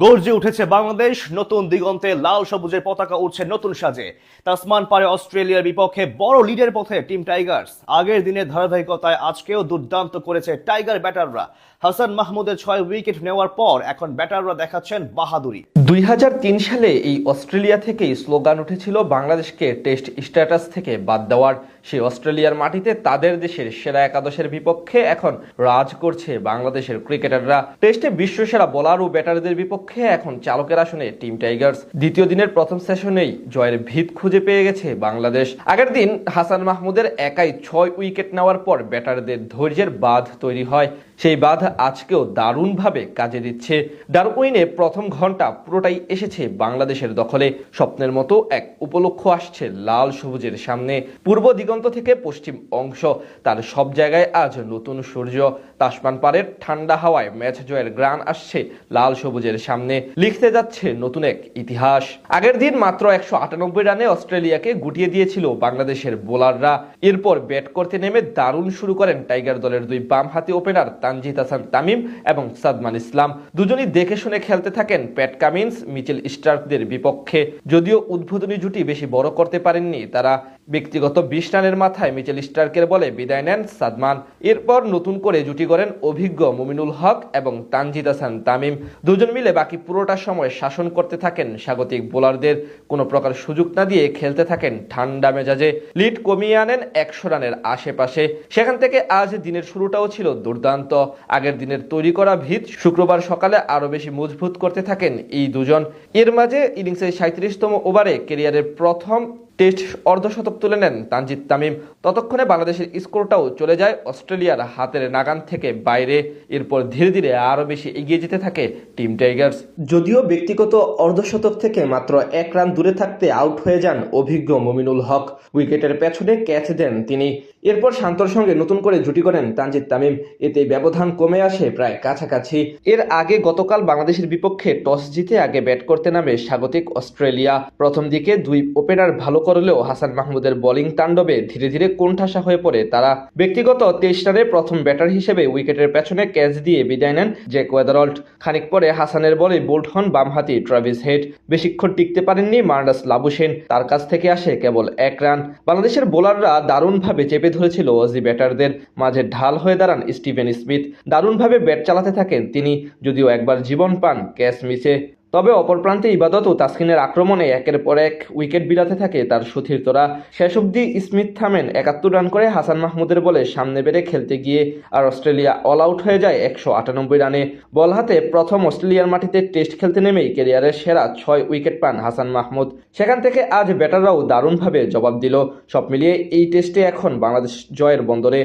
গর্জে উঠেছে বাংলাদেশ, নতুন দিগন্তে লাল সবুজের পতাকা উঠছে নতুন সাজে। তাসমান পারে অস্ট্রেলিয়ার বিপক্ষে বড় লিডের পথে টিম টাইগার্স। আগের দিনের ধারাবাহিকতায় আজকেও দুর্দান্ত করেছে টাইগার ব্যাটাররা। হাসান মাহমুদের 6 উইকেট নেওয়ার পর এখন ব্যাটাররা দেখাচ্ছেন বাহাদুরি। 2003 সালে এই অস্ট্রেলিয়া থেকেই স্লোগান উঠেছিল বাংলাদেশকে টেস্ট স্ট্যাটাস থেকে বাদ দেওয়ার। সেই অস্ট্রেলিয়ার মাটিতে তাদের দেশের সেরা একাদশের বিপক্ষে এখন রাজ করছে বাংলাদেশের ক্রিকেটাররা। টেস্টে বিশ্বসেরা বোলার ও ব্যাটারদের বিপক্ষে এখন চালকের আসনে টিম টাইগার্স। দ্বিতীয় দিনের প্রথম সেশনেই জয়ের ভিত খুঁজে পেয়ে গেছে বাংলাদেশ। আগের দিন হাসান মাহমুদের একাই 6 উইকেট নেওয়ার পর ব্যাটারদের ধৈর্যের বাঁধ তৈরি হয়। সেই বাঁধ আজকেও দারুণভাবে কাজে দিচ্ছে। ডারউইনে প্রথম ঘন্টা পুরোটাই এসেছে বাংলাদেশের দখলে। স্বপ্নের মতো এক উপলক্ষ আসছে লাল সবুজের সামনে। পূর্ব দিগন্ত থেকে পশ্চিম অংশ, তার সব জায়গায় আজ নতুন সূর্য। তাসমান পাড়ের ঠান্ডা হাওয়ায় ম্যাচ জয়ের গ্রান আসছে লাল সবুজের সামনে। লিখতে যাচ্ছে নতুন এক ইতিহাস। আগের দিন মাত্র 198 রানে অস্ট্রেলিয়াকে গুটিয়ে দিয়েছিল বাংলাদেশের বোলাররা। এরপর ব্যাট করতে নেমে দারুণ শুরু করেন টাইগার দলের দুই বামহাতি ওপেনার তানজিদ হাসান তামিম এবং সাদমান ইসলাম। দুজনই দেখে শুনে খেলতে থাকেন প্যাট কামিন্স, মিচেল স্টার্কদের বিপক্ষে। যদিও উদ্বোধনী জুটি বেশি বড় করতে পারেননি তারা। ব্যক্তিগত 20 রানের মাথায় মিচেল স্টার্কের বলে বিদায় নেন সাদমান। এরপর নতুন করে জুটি করেন অভিজ্ঞ মুমিনুল হক এবং তানজিদ হাসান তামিম। দুজন মিলে বাকি পুরোটা সময় শাসন করতে থাকেন স্বাগতিক বোলারদের। কোনো প্রকার সুযোগ না দিয়ে খেলতে থাকেন ঠান্ডা মেজাজে। লিড কমিয়ে আনেন 100 রানের আশেপাশে। সেখান থেকে আজ দিনের শুরুটাও ছিল দুর্দান্ত। আগের দিনের তৈরি করা ভিত শুক্রবার সকালে আরো বেশি মজবুত করতে থাকেন এই দুজন। এর মাঝে ইনিংসের 37তম ওভারে ক্যারিয়ারের প্রথম টেস্ট অর্ধশতক তুলে নেন তানজিদ তামিম। ততক্ষণে বাংলাদেশের স্কোরটাও চলে যায় অস্ট্রেলিয়ার হাতের নাগান থেকে বাইরে। এরপর ধীরে ধীরে আরো বেশি এগিয়ে যেতে থাকে টিম টাইগার্স। যদিও ব্যক্তিগত অর্ধশতক থেকে মাত্র 1 রান দূরে থাকতে আউট হয়ে যান অভিজ্ঞ মুমিনুল হক। উইকেটের পেছনে ক্যাচ দেন তিনি। এরপর শান্তর সঙ্গে নতুন করে জুটি করেন তানজিদ তামিম। এতে ব্যবধান কমে আসে প্রায় কাছাকাছি। এর আগে গতকাল বাংলাদেশের বিপক্ষে টস জিতে আগে ব্যাট করতে নামে স্বাগতিক অস্ট্রেলিয়া। প্রথম দিকে দুই ওপেনার ভালো করলেও হাসান মাহমুদের বোলিং তাণ্ডবে ধীরে ধীরে কোণঠাসা হয়ে পড়ে তারা। ব্যক্তিগত 23 রানে প্রথম ব্যাটার হিসেবে উইকেটের পেছনে ক্যাচ দিয়ে বিদায় নেন জ্যাক ওয়েদারল্ট। খানিক পরে হাসানের বলে বোল্ড হন বামহাতি ট্রাভিস হেড। বেশিক্ষণ টিকতে পারেননি মার্নাস লাবুশেন। তার কাছ থেকে আসে কেবল 1 রান। বাংলাদেশের বোলাররা দারুণভাবে চেপে ধরেছিল অজি ব্যাটারদের। মাঝে ঢাল হয়ে দাঁড়ান স্টিভেন স্মিথ। দারুণভাবে ব্যাট চালাতে থাকেন তিনি, যদিও একবার জীবন পান ক্যাচ মিসে। তবে অপর প্রান্তে ইবাদত ও তাসকিনের আক্রমণে একের পর এক উইকেট বিলাতে থাকে তার সতীর্থরা। শেষ অবধি স্মিথ থামেন 71 রান করে হাসান মাহমুদের বলে সামনে বেড়ে খেলতে গিয়ে। আর অস্ট্রেলিয়া অল আউট হয়ে যায় 198 রানে। বল হাতে প্রথম অস্ট্রেলিয়ার মাটিতে টেস্ট খেলতে নেমেই ক্যারিয়ারের সেরা 6 উইকেট পান হাসান মাহমুদ। সেখান থেকে আজ ব্যাটাররাও দারুণভাবে জবাব দিল। সব মিলিয়ে এই টেস্টে এখন বাংলাদেশ জয়ের বন্দরে।